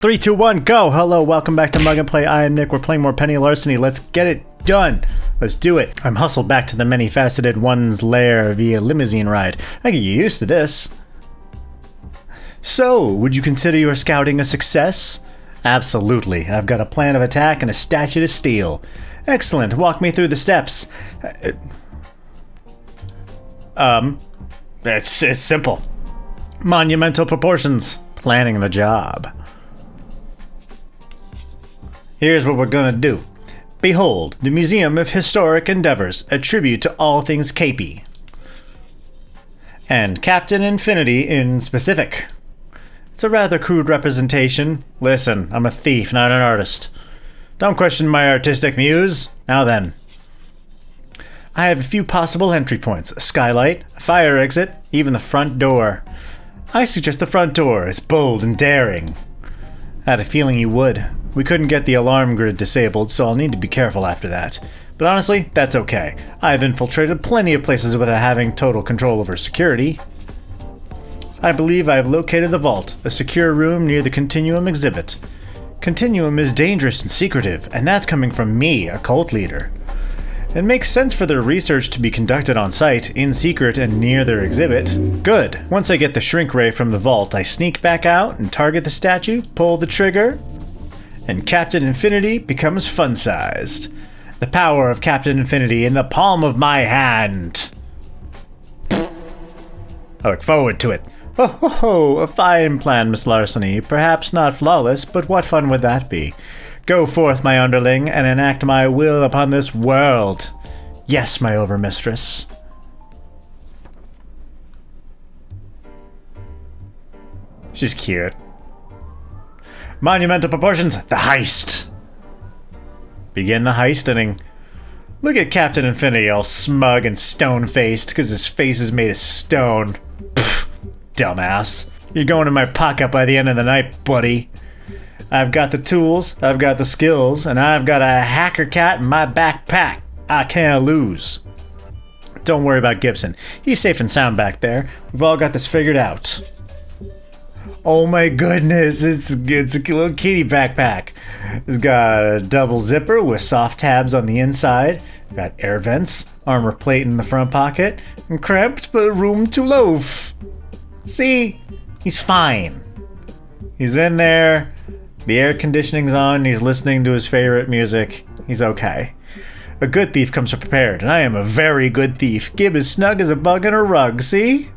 3, 2, 1, go! Hello, welcome back to Mug and Play. I am Nick. We're playing more Penny Larceny. Let's get it done. Let's do it. I'm hustled back to the many-faceted one's lair via limousine ride. I get used to this. So, would you consider your scouting a success? Absolutely. I've got a plan of attack and a statue to steal. Excellent. Walk me through the steps. It's simple. Monumental proportions. Planning the job. Here's what we're gonna do. Behold, the Museum of Historic Endeavors, a tribute to all things capey. And Captain Infinity in specific. It's a rather crude representation. Listen, I'm a thief, not an artist. Don't question my artistic muse. Now then. I have a few possible entry points. A skylight, a fire exit, even the front door. I suggest the front door. It's bold and daring. I had a feeling you would. We couldn't get the alarm grid disabled, so I'll need to be careful after that. But honestly, that's okay. I've infiltrated plenty of places without having total control over security. I believe I have located the vault, a secure room near the Continuum exhibit. Continuum is dangerous and secretive, and that's coming from me, a cult leader. It makes sense for their research to be conducted on site, in secret and near their exhibit. Good. Once I get the shrink ray from the vault, I sneak back out and target the statue, pull the trigger, and Captain Infinity becomes fun-sized. The power of Captain Infinity in the palm of my hand. I look forward to it. Ho ho ho, a fine plan, Miss Larceny. Perhaps not flawless, but what fun would that be? Go forth, my underling, and enact my will upon this world. Yes, my overmistress. She's cute. Monumental proportions, the heist. Begin the heisting. Look at Captain Infinity all smug and stone-faced because his face is made of stone. Pfft, dumbass. You're going in my pocket by the end of the night, buddy. I've got the tools, I've got the skills, and I've got a hacker cat in my backpack. I can't lose. Don't worry about Gibson. He's safe and sound back there. We've all got this figured out. Oh my goodness, it's a little kitty backpack. It's got a double zipper with soft tabs on the inside. Got air vents, armor plate in the front pocket, and cramped but room to loaf. See? He's fine. He's in there. The air conditioning's on, and he's listening to his favorite music. He's okay. A good thief comes prepared, and I am a very good thief. Gib is snug as a bug in a rug, see?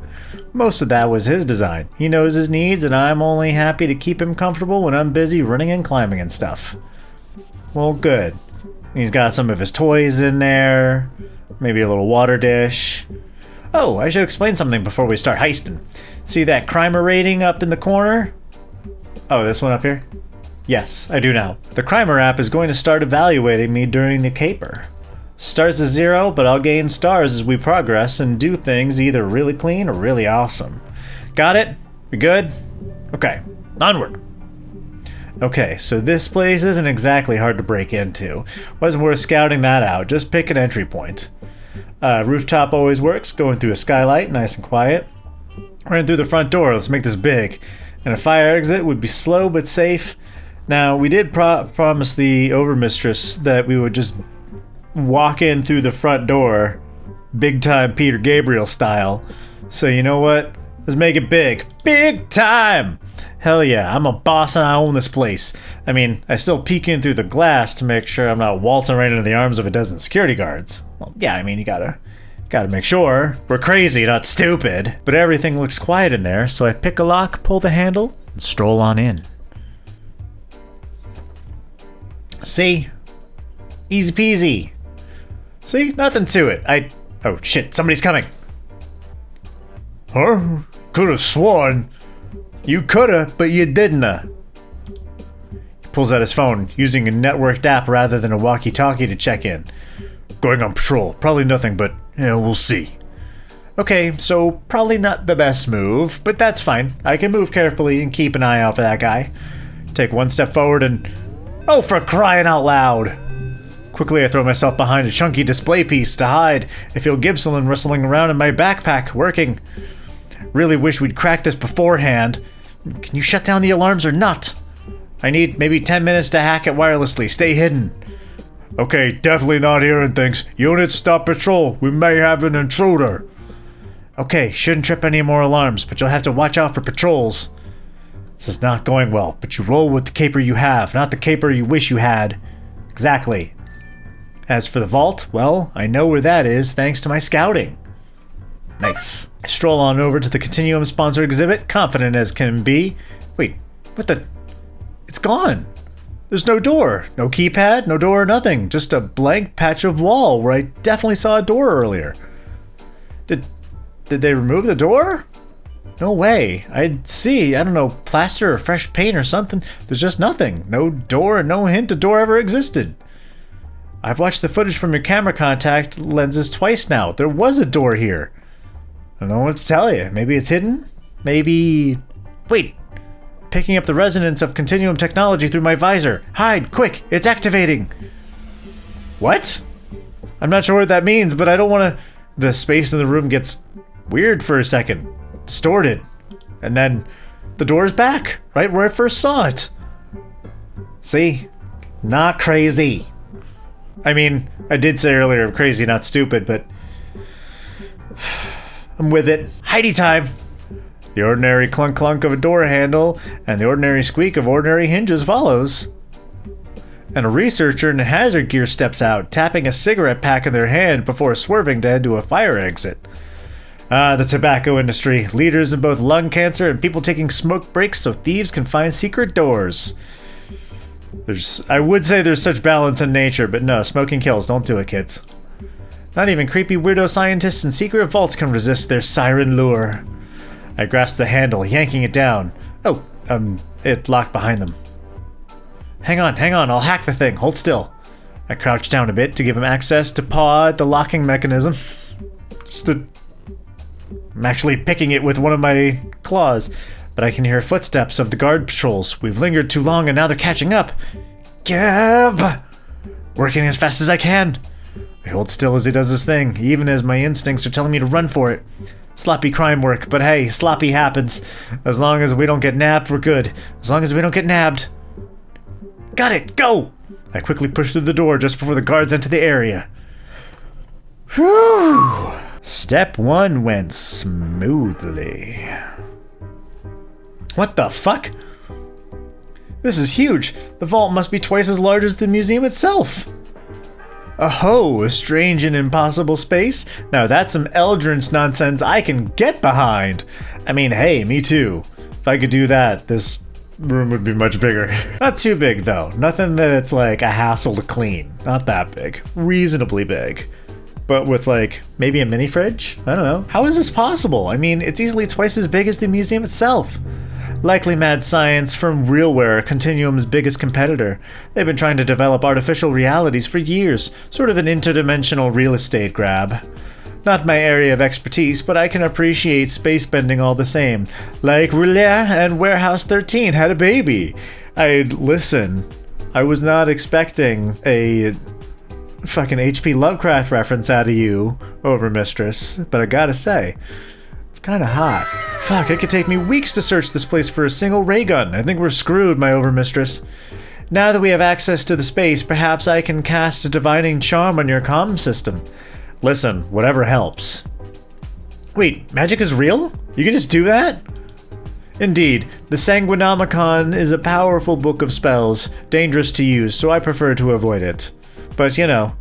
Most of that was his design. He knows his needs, and I'm only happy to keep him comfortable when I'm busy running and climbing and stuff. Well, good. He's got some of his toys in there, maybe a little water dish. Oh, I should explain something before we start heisting. See that crimer rating up in the corner? Oh, this one up here? Yes, I do now. The Crimer app is going to start evaluating me during the caper. Starts at 0, but I'll gain stars as we progress and do things either really clean or really awesome. Got it? We good? Okay, onward. Okay, so this place isn't exactly hard to break into. Wasn't worth scouting that out, just pick an entry point. Rooftop always works, going through a skylight, nice and quiet. Right through the front door, let's make this big. And a fire exit would be slow but safe. Now, we did promise the overmistress that we would just walk in through the front door, big time Peter Gabriel style. So you know what? Let's make it big. Big time! Hell yeah, I'm a boss and I own this place. I mean, I still peek in through the glass to make sure I'm not waltzing right into the arms of a dozen security guards. Well, yeah, I mean, you gotta make sure. We're crazy, not stupid. But everything looks quiet in there, so I pick a lock, pull the handle, and stroll on in. See? Easy peasy. See? Nothing to it. Oh shit, somebody's coming. Huh? Could've sworn. You coulda, but you didn't. He pulls out his phone, using a networked app rather than a walkie-talkie to check in. Going on patrol. Probably nothing, but we'll see. Okay, so probably not the best move, but that's fine. I can move carefully and keep an eye out for that guy. Take one step forward and... Oh, for crying out loud! Quickly, I throw myself behind a chunky display piece to hide. I feel Gibson rustling around in my backpack, working. Really wish we'd cracked this beforehand. Can you shut down the alarms or not? I need maybe 10 minutes to hack it wirelessly. Stay hidden. Okay, definitely not hearing things. Units, stop patrol. We may have an intruder. Okay, shouldn't trip any more alarms, but you'll have to watch out for patrols. This is not going well, but you roll with the caper you have, not the caper you wish you had. Exactly. As for the vault, well, I know where that is thanks to my scouting. Nice. I stroll on over to the Continuum sponsored exhibit, confident as can be. Wait, what the? It's gone. There's no door, no keypad, no door, nothing. Just a blank patch of wall where I definitely saw a door earlier. Did they remove the door? No way. I'd see, I don't know, plaster or fresh paint or something. There's just nothing. No door and no hint a door ever existed. I've watched the footage from your camera contact lenses twice now. There was a door here. I don't know what to tell you. Maybe it's hidden? Maybe... Wait! Picking up the resonance of Continuum technology through my visor. Hide! Quick! It's activating! What? I'm not sure what that means, but I don't want to... The space in the room gets weird for a second. Distorted. And then the door's back, right where I first saw it. See? Not crazy. I mean, I did say earlier crazy, not stupid, but... I'm with it. Heidi time! The ordinary clunk-clunk of a door handle and the ordinary squeak of ordinary hinges follows. And a researcher in hazard gear steps out, tapping a cigarette pack in their hand before swerving to head to a fire exit. The tobacco industry. Leaders in both lung cancer and people taking smoke breaks so thieves can find secret doors. I would say there's such balance in nature, but no, smoking kills. Don't do it, kids. Not even creepy weirdo scientists in secret vaults can resist their siren lure. I grasp the handle, yanking it down. Oh, it locked behind them. Hang on, I'll hack the thing. Hold still. I crouch down a bit to give him access to paw at the locking mechanism. I'm actually picking it with one of my claws, but I can hear footsteps of the guard patrols. We've lingered too long and now they're catching up. Gab! Working as fast as I can. I hold still as he does his thing, even as my instincts are telling me to run for it. Sloppy crime work, but hey, sloppy happens. As long as we don't get nabbed, we're good. As long as we don't get nabbed. Got it, go! I quickly push through the door just before the guards enter the area. Whew! Step 1 went smoothly. What the fuck? This is huge. The vault must be twice as large as the museum itself. Oh, a strange and impossible space? Now that's some Eldritch nonsense I can get behind. I mean, hey, me too. If I could do that, this room would be much bigger. Not too big though. Nothing that it's like a hassle to clean. Not that big. Reasonably big. But with like, maybe a mini fridge? I don't know. How is this possible? I mean, it's easily twice as big as the museum itself. Likely mad science from RealWare, Continuum's biggest competitor. They've been trying to develop artificial realities for years, sort of an interdimensional real estate grab. Not my area of expertise, but I can appreciate space bending all the same. Like Roulette and Warehouse 13 had a baby. Listen, I was not expecting a fucking H.P. Lovecraft reference out of you, Overmistress, but I gotta say, it's kinda hot. Fuck, it could take me weeks to search this place for a single ray gun. I think we're screwed, my Overmistress. Now that we have access to the space, perhaps I can cast a divining charm on your comm system. Listen, whatever helps. Wait, magic is real? You can just do that? Indeed, the Sanguinomicon is a powerful book of spells, dangerous to use, so I prefer to avoid it. But, you know,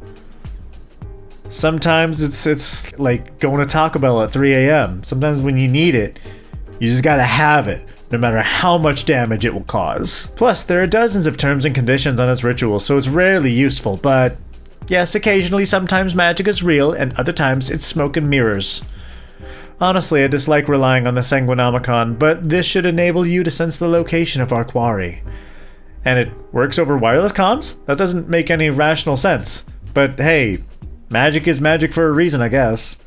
sometimes it's like going to Taco Bell at 3 a.m. Sometimes when you need it, you just gotta have it, no matter how much damage it will cause. Plus, there are dozens of terms and conditions on its rituals, so it's rarely useful, but yes, occasionally sometimes magic is real, and other times it's smoke and mirrors. Honestly, I dislike relying on the Sanguinomicon, but this should enable you to sense the location of our quarry. And it works over wireless comms? That doesn't make any rational sense. But hey, magic is magic for a reason, I guess.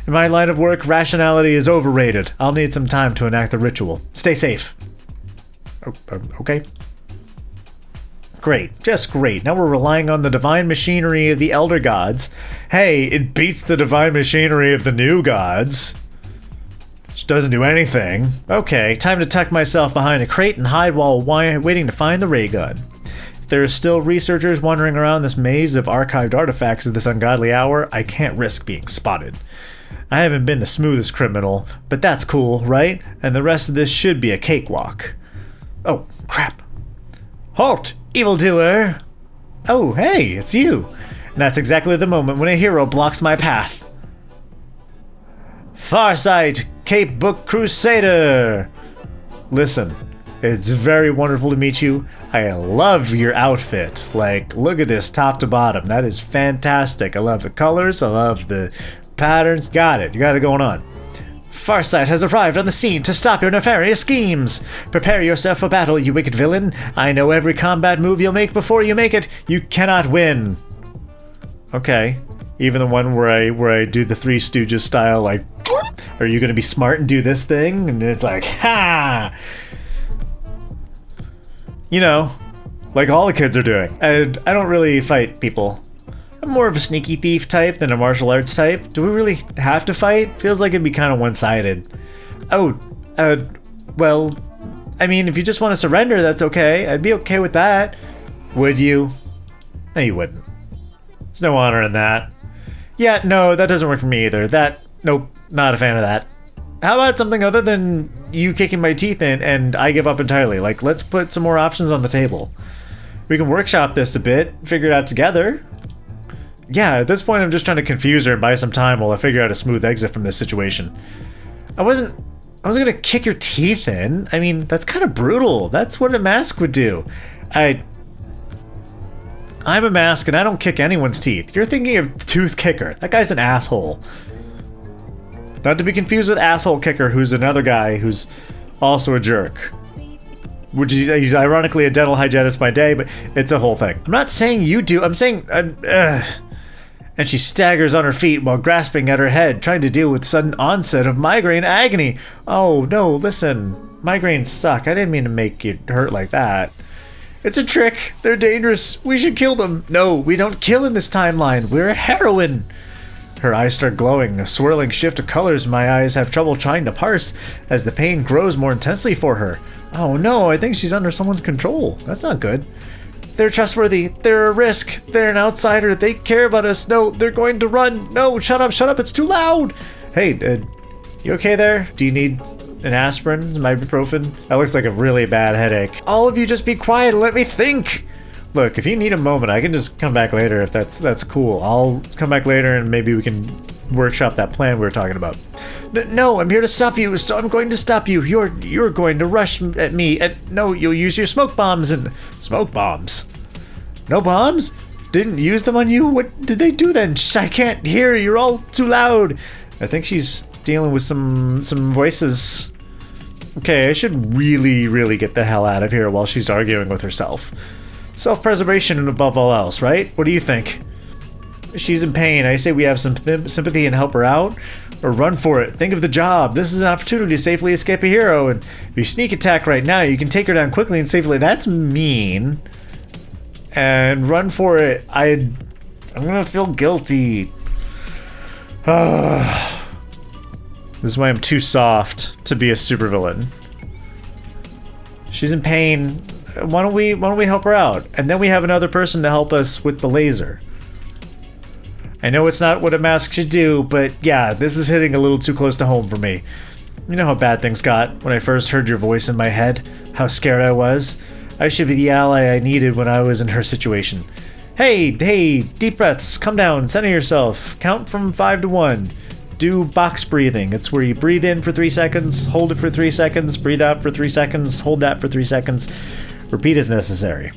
In my line of work, rationality is overrated. I'll need some time to enact the ritual. Stay safe. Okay. Great, just great. Now we're relying on the divine machinery of the Elder Gods. Hey, it beats the divine machinery of the new gods. Just doesn't do anything. Okay, time to tuck myself behind a crate and hide while waiting to find the ray gun. If there are still researchers wandering around this maze of archived artifacts at this ungodly hour, I can't risk being spotted. I haven't been the smoothest criminal, but that's cool, right? And the rest of this should be a cakewalk. Oh, crap. Halt, evildoer! Oh, hey, it's you. And that's exactly the moment when a hero blocks my path. Farsight, Cape Book Crusader! Listen, it's very wonderful to meet you. I love your outfit. Like, look at this top to bottom. That is fantastic. I love the colors. I love the patterns. Got it. You got it going on. Farsight has arrived on the scene to stop your nefarious schemes. Prepare yourself for battle, you wicked villain. I know every combat move you'll make before you make it. You cannot win. Okay. Even the one where I do the Three Stooges style, like, are you gonna be smart and do this thing? And it's like, ha! You know, like all the kids are doing. And I don't really fight people. I'm more of a sneaky thief type than a martial arts type. Do we really have to fight? Feels like it'd be kind of one-sided. Oh, well, I mean, if you just want to surrender, that's okay. I'd be okay with that. Would you? No, you wouldn't. There's no honor in that. Yeah, no, that doesn't work for me either. Nope, not a fan of that. How about something other than you kicking my teeth in and I give up entirely? Like, let's put some more options on the table. We can workshop this a bit, figure it out together. Yeah, at this point I'm just trying to confuse her and buy some time while I figure out a smooth exit from this situation. I wasn't gonna kick your teeth in. I mean, that's kind of brutal. That's what a mask would do. I'm a mask and I don't kick anyone's teeth. You're thinking of Tooth Kicker. That guy's an asshole. Not to be confused with Asshole Kicker, who's another guy who's also a jerk. Which he's ironically a dental hygienist by day, but it's a whole thing. I'm not saying you do, I'm saying... And she staggers on her feet while grasping at her head, trying to deal with sudden onset of migraine agony. Oh, no, listen. Migraines suck. I didn't mean to make you hurt like that. It's a trick. They're dangerous. We should kill them. No, we don't kill in this timeline. We're a heroine. Her eyes start glowing, a swirling shift of colors my eyes have trouble trying to parse as the pain grows more intensely for her. Oh no, I think she's under someone's control. That's not good. They're trustworthy. They're a risk. They're an outsider. They care about us. No, they're going to run. No, shut up. It's too loud. Hey, you okay there? Do you need an aspirin? Some ibuprofen? That looks like a really bad headache. All of you just be quiet and let me think. Look, if you need a moment, I can just come back later if that's cool. I'll come back later and maybe we can workshop that plan we were talking about. No, I'm here to stop you, so I'm going to stop you. You're going to rush at me. No, you'll use your smoke bombs and... Smoke bombs? No bombs? Didn't use them on you? What did they do then? Shh, I can't hear. You're all too loud. I think she's dealing with some voices. Okay, I should really get the hell out of here while she's arguing with herself. Self-preservation above all else, right? What do you think? She's in pain. I say we have some sympathy and help her out. Or run for it. Think of the job. This is an opportunity to safely escape a hero. And if you sneak attack right now, you can take her down quickly and safely. That's mean. And run for it. I'm gonna feel guilty. This is why I'm too soft to be a supervillain. She's in pain. Why don't we help her out? And then we have another person to help us with the laser. I know it's not what a mask should do, but yeah, this is hitting a little too close to home for me. You know how bad things got when I first heard your voice in my head? How scared I was? I should be the ally I needed when I was in her situation. Hey, deep breaths, come down, center yourself, count from 5 to 1. Do box breathing. It's where you breathe in for 3 seconds, hold it for 3 seconds, breathe out for 3 seconds, hold that for 3 seconds. Repeat as necessary.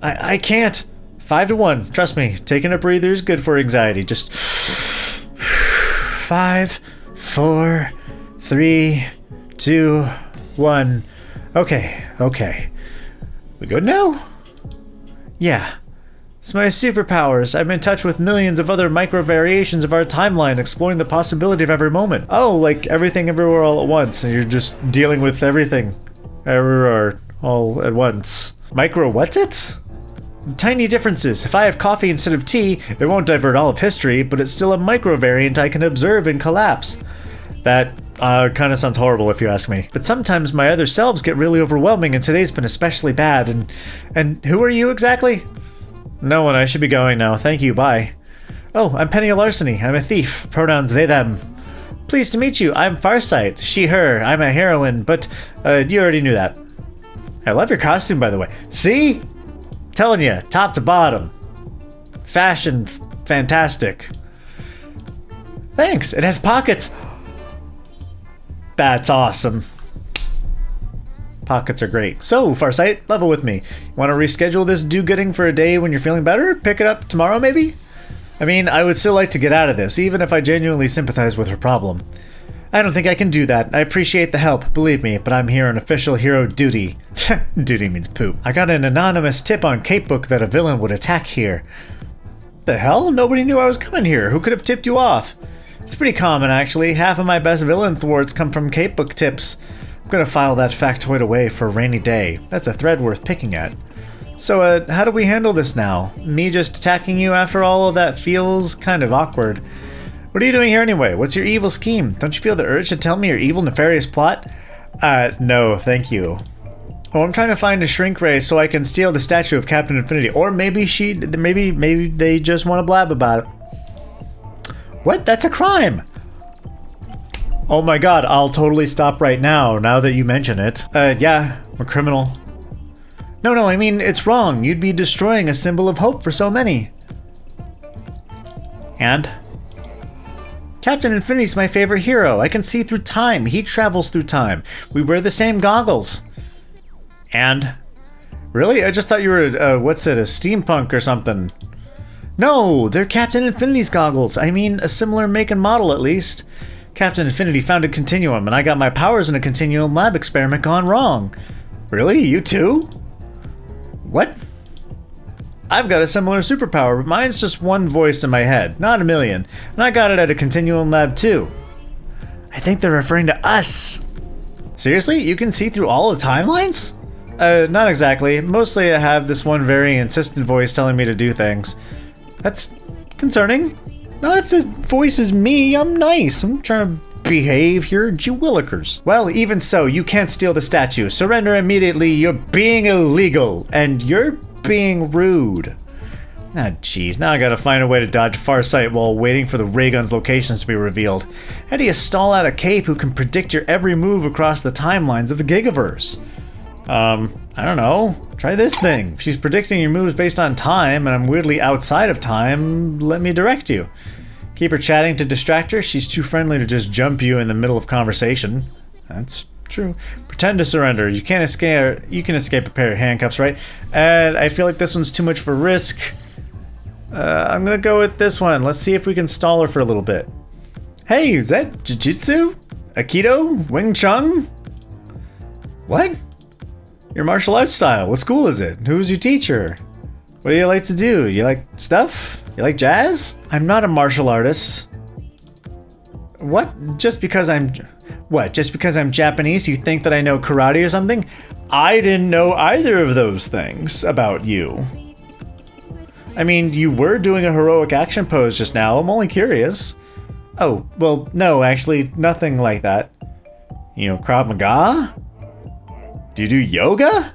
I can't. 5 to 1. Trust me, taking a breather is good for anxiety. Just 5, 4, 3, 2, 1. Okay. We good now? Yeah. It's my superpowers. I'm in touch with millions of other micro variations of our timeline, exploring the possibility of every moment. Oh, like everything everywhere all at once, and you're just dealing with everything everywhere all at once. Micro what's-its? Tiny differences. If I have coffee instead of tea, it won't divert all of history, but it's still a micro variant I can observe and collapse. That kind of sounds horrible if you ask me. But sometimes my other selves get really overwhelming, and today's been especially bad. And who are you exactly? No one, I should be going now. Thank you, bye. Oh, I'm Penny Larceny. I'm a thief. Pronouns they, them. Pleased to meet you. I'm Farsight. She, her. I'm a heroine, but you already knew that. I love your costume, by the way. See? Telling you, top to bottom. Fashion, fantastic. Thanks, it has pockets. That's awesome. Pockets are great. So, Farsight, level with me. You want to reschedule this do-gooding for a day when you're feeling better? Pick it up tomorrow, maybe? I mean, I would still like to get out of this, even if I genuinely sympathize with her problem. I don't think I can do that. I appreciate the help, believe me, but I'm here on official hero duty. Duty means poop. I got an anonymous tip on Capebook that a villain would attack here. The hell? Nobody knew I was coming here. Who could have tipped you off? It's pretty common, actually. Half of my best villain thwarts come from Capebook tips. I'm gonna file that factoid away for a rainy day. That's a thread worth picking at. So, how do we handle this now? Me just attacking you after all of that feels kind of awkward. What are you doing here anyway? What's your evil scheme? Don't you feel the urge to tell me your evil, nefarious plot? No, thank you. Oh, I'm trying to find a shrink ray so I can steal the statue of Captain Infinity. Or maybe maybe they just want to blab about it. What? That's a crime! Oh my god, I'll totally stop right now that you mention it. Yeah, I'm a criminal. No, I mean, it's wrong. You'd be destroying a symbol of hope for so many. And? Captain Infinity's my favorite hero. I can see through time. He travels through time. We wear the same goggles. And? Really? I just thought you were, a steampunk or something. No, they're Captain Infinity's goggles. I mean, a similar make and model at least. Captain Infinity found a continuum, and I got my powers in a continuum lab experiment gone wrong. Really? You too? What? I've got a similar superpower, but mine's just one voice in my head, not a million. And I got it at a continuum lab too. I think they're referring to us. Seriously? You can see through all the timelines? Not exactly. Mostly I have this one very insistent voice telling me to do things. That's concerning. Not if the voice is me. I'm nice. I'm trying to behave here. Gee willikers. Well, even so, you can't steal the statue. Surrender immediately. You're being illegal. And you're being rude. Ah, jeez. Now I gotta find a way to dodge Farsight while waiting for the ray gun's locations to be revealed. How do you stall out a cape who can predict your every move across the timelines of the Gigaverse? I don't know. Try this thing. If she's predicting your moves based on time, and I'm weirdly outside of time, let me direct you. Keep her chatting to distract her. She's too friendly to just jump you in the middle of conversation. That's true. Pretend to surrender. You can't escape. You can escape a pair of handcuffs, right? And I feel like this one's too much for risk. I'm gonna go with this one. Let's see if we can stall her for a little bit. Hey, is that Jiu-Jitsu? Aikido? Wing Chun? What? Your martial arts style. What school is it? Who's your teacher? What do you like to do? You like stuff? You like jazz? I'm not a martial artist. What? Just because I'm Japanese, you think that I know karate or something? I didn't know either of those things about you. I mean, you were doing a heroic action pose just now. I'm only curious. Oh, well, no, actually, nothing like that. You know, Krav Maga? Do you do yoga?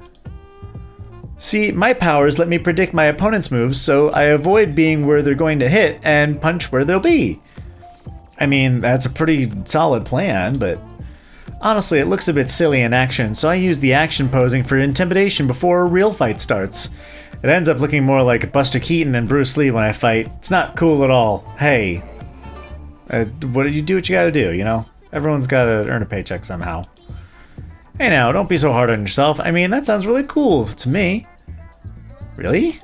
See, my powers let me predict my opponent's moves, so I avoid being where they're going to hit and punch where they'll be. I mean, that's a pretty solid plan, but honestly, it looks a bit silly in action, so I use the action posing for intimidation before a real fight starts. It ends up looking more like Buster Keaton than Bruce Lee when I fight. It's not cool at all. Hey, what do you gotta do, you know? Everyone's gotta earn a paycheck somehow. Hey now, don't be so hard on yourself. I mean, that sounds really cool to me. Really?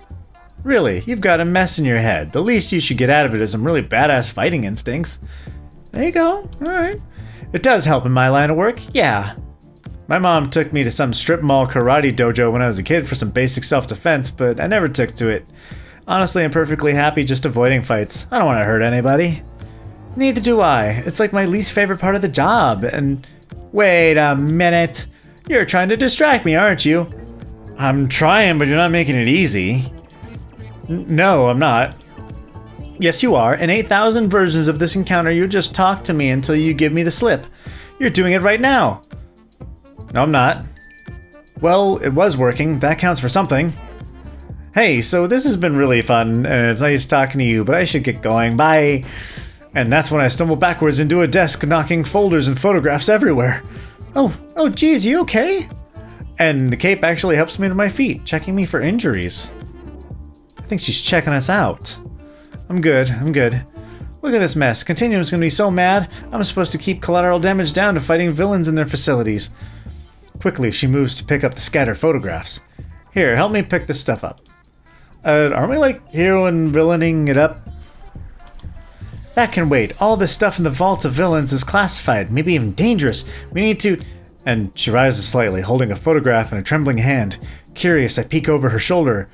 Really, you've got a mess in your head. The least you should get out of it is some really badass fighting instincts. There you go, alright. It does help in my line of work, yeah. My mom took me to some strip mall karate dojo when I was a kid for some basic self-defense, but I never took to it. Honestly, I'm perfectly happy just avoiding fights. I don't want to hurt anybody. Neither do I. It's like my least favorite part of the job, and... Wait a minute. You're trying to distract me, aren't you? I'm trying, but you're not making it easy. No, I'm not. Yes, you are. In 8,000 versions of this encounter, you just talk to me until you give me the slip. You're doing it right now. No, I'm not. Well, it was working. That counts for something. Hey, so this has been really fun, and it's nice talking to you, but I should get going. Bye. And that's when I stumble backwards into a desk, knocking folders and photographs everywhere. Oh, geez, you okay? And the cape actually helps me to my feet, checking me for injuries. I think she's checking us out. I'm good. Look at this mess. Continuum's gonna be so mad. I'm supposed to keep collateral damage down to fighting villains in their facilities. Quickly, she moves to pick up the scattered photographs. Here, help me pick this stuff up. Aren't we like hero and villaining it up? That can wait. All this stuff in the vault of villains is classified, maybe even dangerous. We need to... And she rises slightly, holding a photograph in a trembling hand. Curious, I peek over her shoulder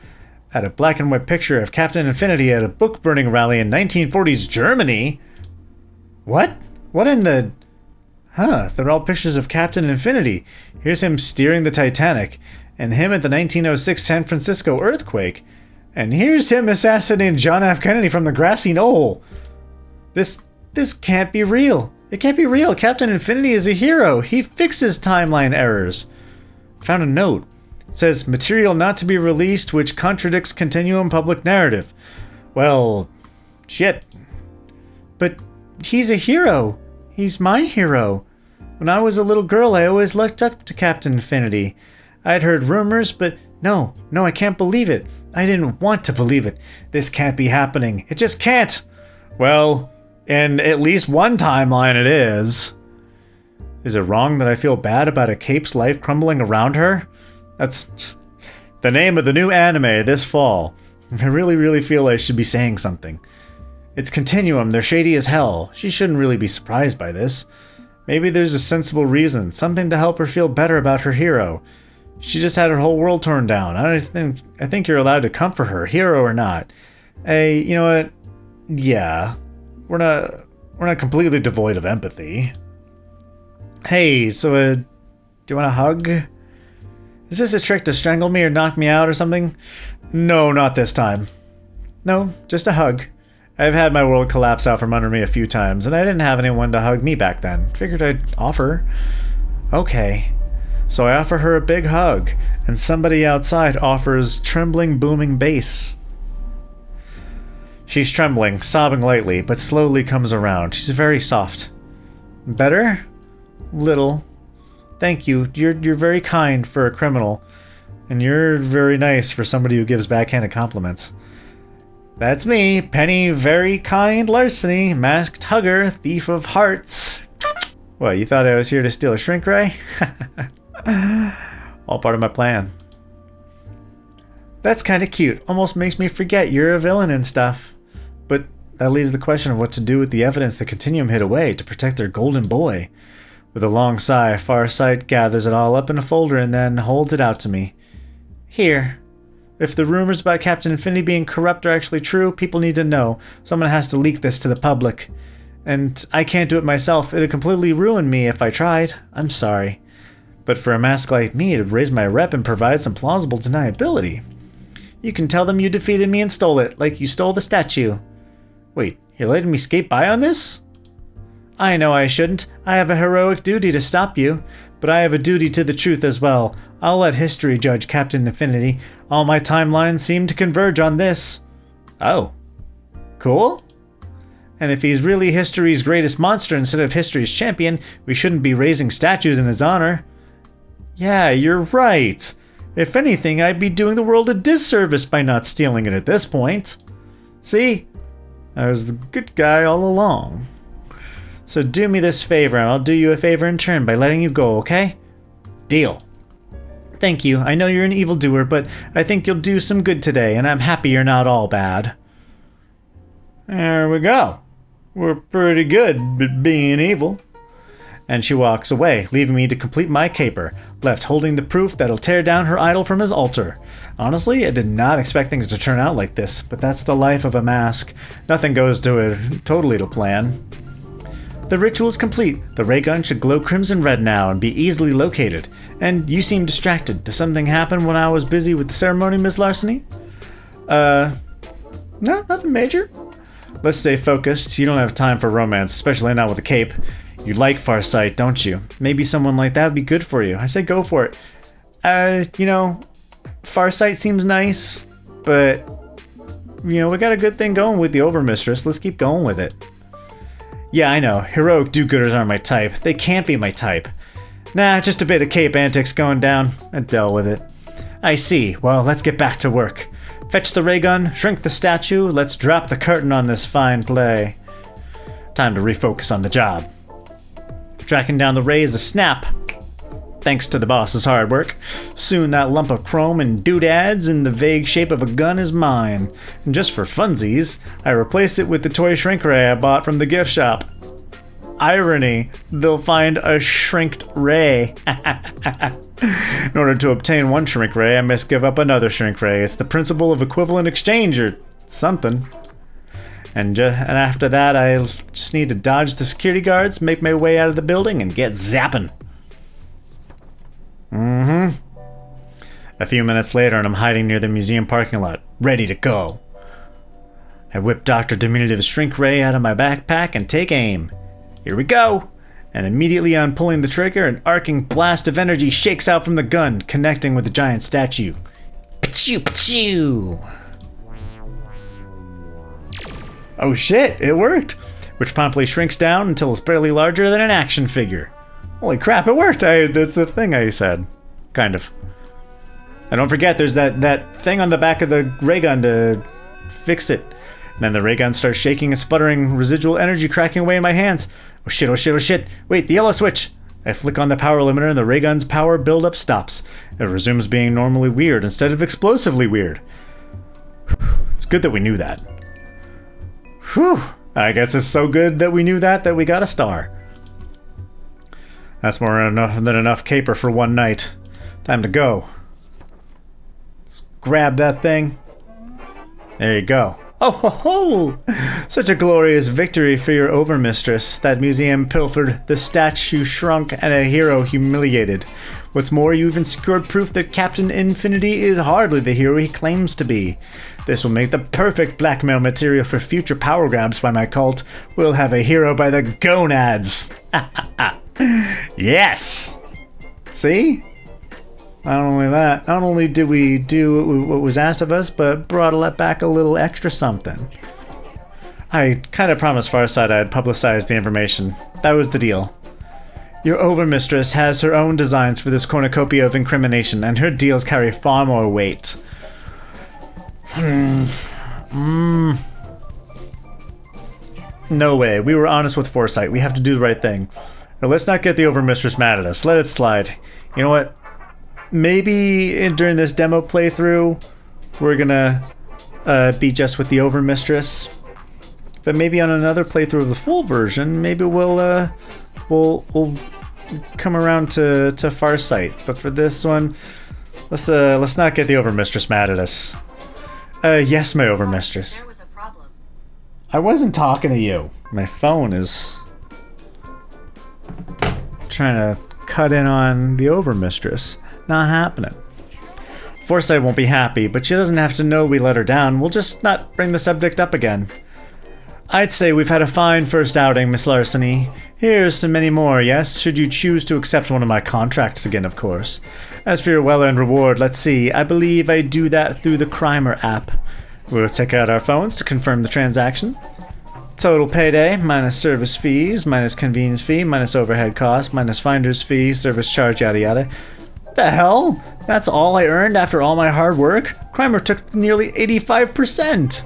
at a black and white picture of Captain Infinity at a book-burning rally in 1940s Germany. What? What in the... Huh, they're all pictures of Captain Infinity. Here's him steering the Titanic, and him at the 1906 San Francisco earthquake. And here's him assassinating John F. Kennedy from the grassy knoll. This can't be real. It can't be real. Captain Infinity is a hero. He fixes timeline errors. Found a note. It says, material not to be released which contradicts continuum public narrative. Well, shit. But he's a hero. He's my hero. When I was a little girl, I always looked up to Captain Infinity. I'd heard rumors, but no, I can't believe it. I didn't want to believe it. This can't be happening. It just can't. Well... in at least one timeline it is. Is it wrong that I feel bad about a cape's life crumbling around her? That's the name of the new anime this fall. I really feel I should be saying something. It's Continuum, they're shady as hell. She shouldn't really be surprised by this. Maybe there's a sensible reason, something to help her feel better about her hero. She just had her whole world torn down. I think you're allowed to comfort her, hero or not. Hey, you know what? Yeah. We're not completely devoid of empathy. Hey, so do you want a hug? Is this a trick to strangle me or knock me out or something? No, not this time. No, just a hug. I've had my world collapse out from under me a few times, and I didn't have anyone to hug me back then. Figured I'd offer. Okay. So I offer her a big hug, and somebody outside offers trembling, booming bass. She's trembling, sobbing lightly, but slowly comes around. She's very soft. Better? Little. Thank you. You're very kind for a criminal. And you're very nice for somebody who gives backhanded compliments. That's me, Penny Very Kind Larceny, masked hugger, thief of hearts. What, you thought I was here to steal a shrink ray? All part of my plan. That's kinda cute. Almost makes me forget you're a villain and stuff. But that leaves the question of what to do with the evidence the Continuum hid away to protect their golden boy. With a long sigh, Farsight gathers it all up in a folder and then holds it out to me. Here. If the rumors about Captain Infinity being corrupt are actually true, people need to know. Someone has to leak this to the public. And I can't do it myself. It'd completely ruin me if I tried. I'm sorry. But for a mask like me, it'd raise my rep and provide some plausible deniability. You can tell them you defeated me and stole it, like you stole the statue. Wait, you're letting me skate by on this? I know I shouldn't. I have a heroic duty to stop you. But I have a duty to the truth as well. I'll let history judge Captain Infinity. All my timelines seem to converge on this. Oh. Cool? And if he's really history's greatest monster instead of history's champion, we shouldn't be raising statues in his honor. Yeah, you're right. If anything, I'd be doing the world a disservice by not stealing it at this point. See? I was the good guy all along. So do me this favor, and I'll do you a favor in turn by letting you go, okay? Deal. Thank you. I know you're an evildoer, but I think you'll do some good today, and I'm happy you're not all bad. There we go. We're pretty good at being evil. And she walks away, leaving me to complete my caper, left holding the proof that'll tear down her idol from his altar. Honestly, I did not expect things to turn out like this, but that's the life of a mask. Nothing goes to it totally to plan. The ritual is complete. The ray gun should glow crimson red now and be easily located. And you seem distracted. Did something happen when I was busy with the ceremony, Miss Larceny? No, nothing major. Let's stay focused. You don't have time for romance, especially not with a cape. You like Farsight, don't you? Maybe someone like that would be good for you. I say go for it. You know, Farsight seems nice, but, you know, we got a good thing going with the Overmistress. Let's keep going with it. Yeah, I know. Heroic do-gooders aren't my type. They can't be my type. Nah, just a bit of cape antics going down. I dealt with it. I see. Well, let's get back to work. Fetch the ray gun, shrink the statue, let's drop the curtain on this fine play. Time to refocus on the job. Tracking down the ray is a snap. Thanks to the boss's hard work. Soon that lump of chrome and doodads in the vague shape of a gun is mine. And just for funsies, I replaced it with the toy shrink ray I bought from the gift shop. Irony, they'll find a shrinked ray. In order to obtain one shrink ray, I must give up another shrink ray. It's the principle of equivalent exchange or something. And after that, I just need to dodge the security guards, make my way out of the building, and get zapping. A few minutes later, and I'm hiding near the museum parking lot, ready to go. I whip Dr. Diminutive's shrink ray out of my backpack and take aim. Here we go! And immediately on pulling the trigger, an arcing blast of energy shakes out from the gun, connecting with the giant statue. Pachoo, pachoo! Oh shit, it worked! Which promptly shrinks down until it's barely larger than an action figure. Holy crap, it worked! That's the thing I said. Kind of. And don't forget, there's that thing on the back of the ray gun to fix it. And then the ray gun starts shaking and sputtering, residual energy cracking away in my hands. Oh shit, oh shit, oh shit. Wait, the yellow switch! I flick on the power limiter and the ray gun's power buildup stops. It resumes being normally weird instead of explosively weird. It's good that we knew that. Whew. I guess it's so good that we knew that we got a star. That's more than enough caper for one night. Time to go. Let's grab that thing. There you go. Oh ho ho! Such a glorious victory for your overmistress. That museum pilfered, the statue shrunk, and a hero humiliated. What's more, you even secured proof that Captain Infinity is hardly the hero he claims to be. This will make the perfect blackmail material for future power grabs by my cult. We'll have a hero by the gonads. Yes! See? Not only that, not only did we do what was asked of us, but brought back a little extra something. I kind of promised Farsight I'd publicize the information. That was the deal. Your overmistress has her own designs for this cornucopia of incrimination, and her deals carry far more weight. No way. We were honest with Farsight. We have to do the right thing. Now, let's not get the overmistress mad at us. Let it slide. You know what? Maybe during this demo playthrough, we're gonna be just with the overmistress. But maybe on another playthrough of the full version, maybe we'll come around to Farsight. But for this one, let's not get the overmistress mad at us. Yes, my overmistress. There was a problem. I wasn't talking to you. My phone is trying to cut in on the overmistress. Not happening. Farsight won't be happy, but she doesn't have to know we let her down. We'll just not bring the subject up again. I'd say we've had a fine first outing, Miss Larceny. Here's to many more, yes? Should you choose to accept one of my contracts again, of course. As for your well-earned reward, let's see. I believe I do that through the Crimer app. We'll check out our phones to confirm the transaction. Total payday, minus service fees, minus convenience fee, minus overhead costs, minus finder's fee, service charge, yada yada. The hell? That's all I earned after all my hard work? Crimer took nearly 85%.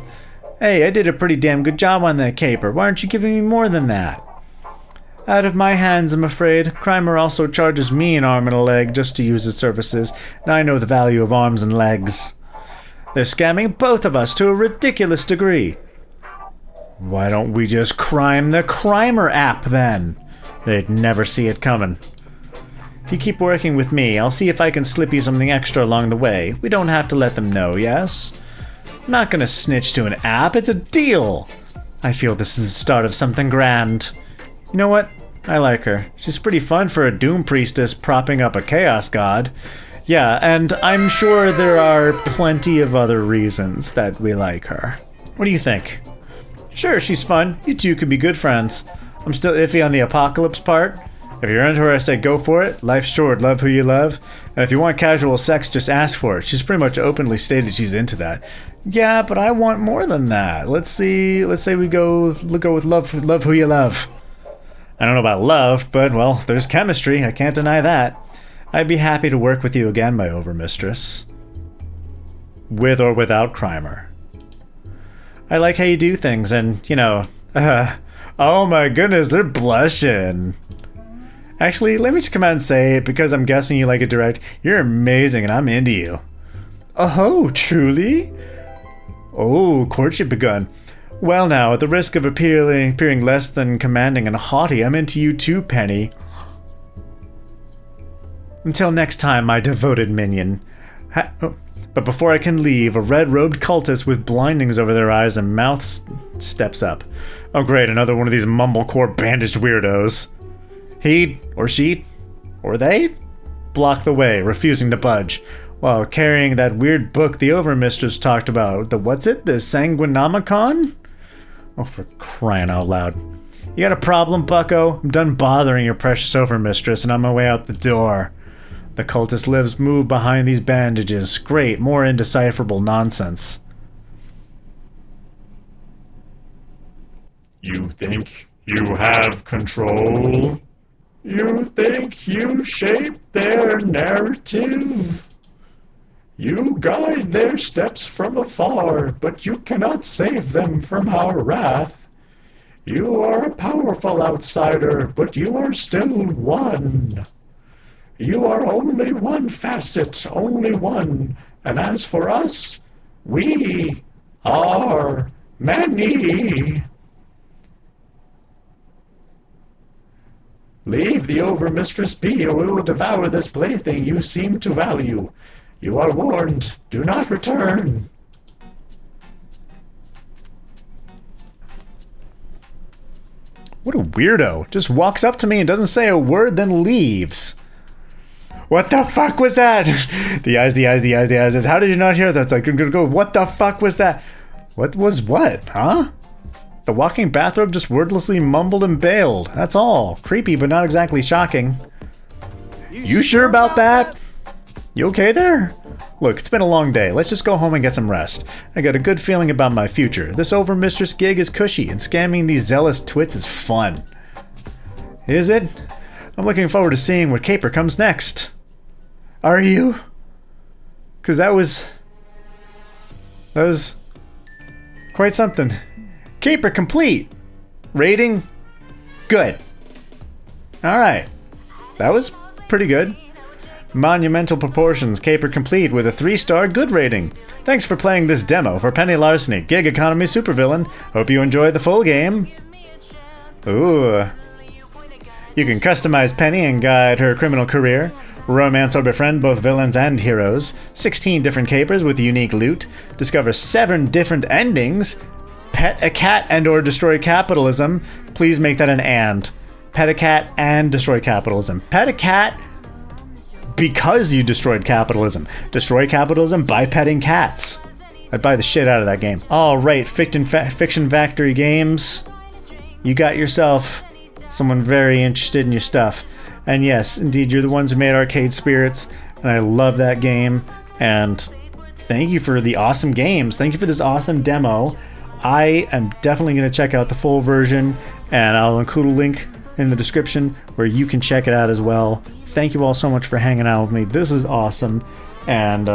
Hey, I did a pretty damn good job on that caper. Why aren't you giving me more than that? Out of my hands, I'm afraid. Crimer also charges me an arm and a leg just to use his services, and I know the value of arms and legs. They're scamming both of us to a ridiculous degree. Why don't we just crime the Crimer app then? They'd never see it coming. If you keep working with me, I'll see if I can slip you something extra along the way. We don't have to let them know, yes? I'm not gonna snitch to an app, it's a deal! I feel this is the start of something grand. You know what? I like her. She's pretty fun for a Doom Priestess propping up a Chaos God. Yeah, and I'm sure there are plenty of other reasons that we like her. What do you think? Sure, she's fun. You two could be good friends. I'm still iffy on the apocalypse part. If you're into her, I say go for it. Life's short, love who you love. And if you want casual sex, just ask for it. She's pretty much openly stated she's into that. Yeah, but I want more than that. Let's say we go with love who you love. I don't know about love, but well, there's chemistry. I can't deny that. I'd be happy to work with you again, my overmistress. With or without Crimer. I like how you do things, and, you know, oh my goodness, they're blushing. Actually, let me just come out and say it, because I'm guessing you like it direct. You're amazing, and I'm into you. Oh, truly? Oh, courtship begun. Well now, at the risk of appearing less than commanding and haughty, I'm into you too, Penny. Until next time, my devoted minion. But before I can leave, a red-robed cultist with blindings over their eyes and mouths steps up. Oh great, another one of these mumblecore bandaged weirdos. He, or she, or they, block the way, refusing to budge, while carrying that weird book the Overmistress talked about. The what's it? The Sanguinomicon? Oh, for crying out loud. You got a problem, bucko? I'm done bothering your precious Overmistress, and on my way out the door. The cultist lives move behind these bandages. Great, more indecipherable nonsense. You think you have control? You think you shape their narrative? You guide their steps from afar, but you cannot save them from our wrath. You are a powerful outsider, but you are still one. You are only one facet, only one. And as for us, we are many. Leave the Overmistress be, or we will devour this plaything you seem to value. You are warned. Do not return. What a weirdo. Just walks up to me and doesn't say a word, then leaves. What the fuck was that? The eyes. How did you not hear that? It's like, I'm gonna go, what the fuck was that? What was what? Huh? The walking bathrobe just wordlessly mumbled and bailed. That's all. Creepy, but not exactly shocking. You sure about that? You okay there? Look, it's been a long day. Let's just go home and get some rest. I got a good feeling about my future. This Overmistress gig is cushy, and scamming these zealous twits is fun. Is it? I'm looking forward to seeing what caper comes next. Are you? Because that was quite something. Caper complete. Rating? Good. Alright. That was pretty good. Monumental proportions, caper complete with a 3-star good rating. Thanks for playing this demo for Penny Larceny, Gig Economy Supervillain. Hope you enjoy the full game. Ooh. You can customize Penny and guide her criminal career. Romance or befriend both villains and heroes. 16 different capers with unique loot. Discover 7 different endings. Pet a cat and or destroy capitalism. Please make that an and. Pet a cat and destroy capitalism. Pet a cat because you destroyed capitalism. Destroy capitalism by petting cats. I'd buy the shit out of that game. Alright, Fiction Factory Games. You got yourself someone very interested in your stuff. And yes, indeed, you're the ones who made Arcade Spirits, and I love that game. And thank you for the awesome games. Thank you for this awesome demo. I am definitely going to check out the full version, and I'll include a link in the description where you can check it out as well. Thank you all so much for hanging out with me. This is awesome, and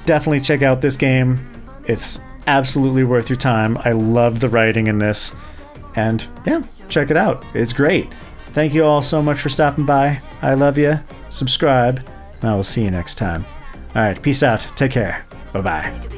definitely check out this game. It's absolutely worth your time. I loved the writing in this, and yeah, check it out. It's great. Thank you all so much for stopping by. I love you. Subscribe, and I will see you next time. Alright, peace out. Take care. Bye-bye.